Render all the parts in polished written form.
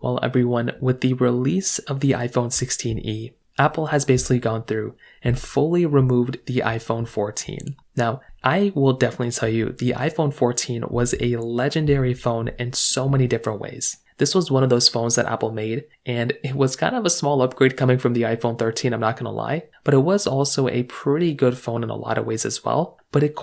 Well, everyone, with the release of the iPhone 16e, Apple has basically gone through and fully removed the iPhone 14. Now, I will definitely tell you, the iPhone 14 was a legendary phone in so many different ways. This was one of those phones that Apple made, and it was kind of a small upgrade coming from the iPhone 13, I'm not going to lie, but it was also a pretty good phone in a lot of ways as well, but it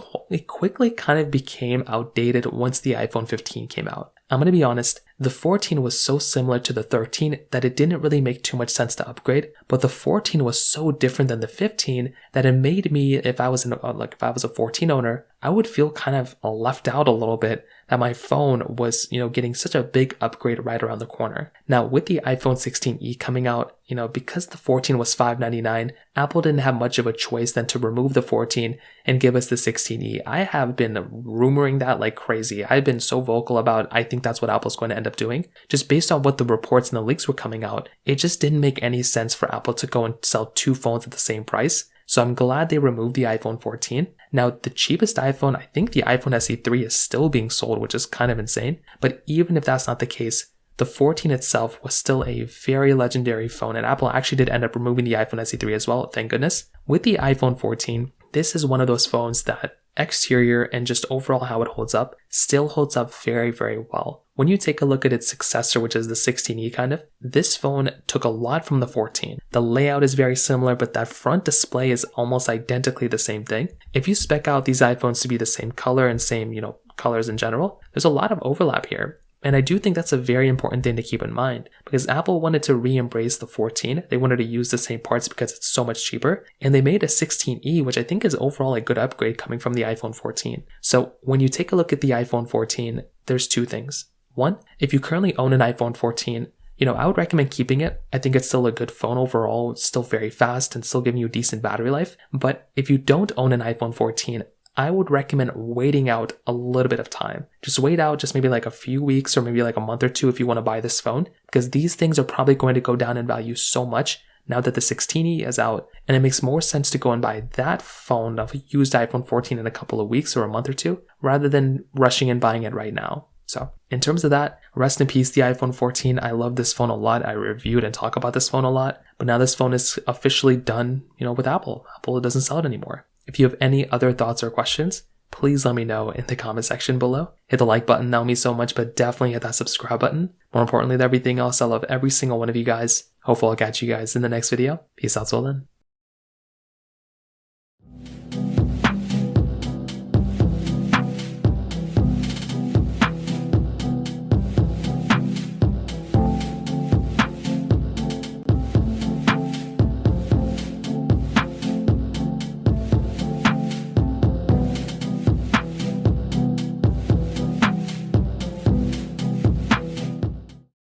quickly kind of became outdated once the iPhone 15 came out. I'm going to be honest, the 14 was so similar to the 13 that it didn't really make too much sense to upgrade, but the 14 was so different than the 15 that it made me, if I was a 14 owner, I would feel kind of left out a little bit that my phone was, getting such a big upgrade right around the corner. Now, with the iPhone 16e coming out, because the 14 was $599, Apple didn't have much of a choice than to remove the 14 and give us the 16e. I have been rumoring that like crazy. I've been so vocal about I think that's what Apple's going to end up doing. Just based on what the reports and the leaks were coming out, it just didn't make any sense for Apple to go and sell two phones at the same price. So I'm glad they removed the iPhone 14. Now, the cheapest iPhone, I think the iPhone SE 3 is still being sold, which is kind of insane. But even if that's not the case, the 14 itself was still a very legendary phone, and Apple actually did end up removing the iPhone SE 3 as well, thank goodness. With the iPhone 14, this is one of those phones that exterior and just overall how it holds up still holds up very, very well. When you take a look at its successor, which is the 16e this phone took a lot from the 14. The layout is very similar, but that front display is almost identically the same thing. If you spec out these iPhones to be the same color and same, colors in general, there's a lot of overlap here. And I do think that's a very important thing to keep in mind because Apple wanted to re-embrace the 14. They wanted to use the same parts because it's so much cheaper. And they made a 16e, which I think is overall a good upgrade coming from the iPhone 14. So when you take a look at the iPhone 14, there's two things. One, if you currently own an iPhone 14, I would recommend keeping it. I think it's still a good phone overall. It's still very fast and still giving you decent battery life. But if you don't own an iPhone 14, I would recommend waiting out a little bit of time. Just wait out just maybe like a few weeks or maybe like a month or two if you want to buy this phone, because these things are probably going to go down in value so much now that the 16e is out, and it makes more sense to go and buy that phone of a used iPhone 14 in a couple of weeks or a month or two rather than rushing and buying it right now. So in terms of that, rest in peace the iPhone 14. I love this phone a lot. I reviewed and talk about this phone a lot, but now this phone is officially done, with Apple. Apple doesn't sell it anymore. If you have any other thoughts or questions, please let me know in the comment section below. Hit the like button, that would mean so much, but definitely hit that subscribe button. More importantly than everything else, I love every single one of you guys. Hopefully I'll catch you guys in the next video. Peace out till then.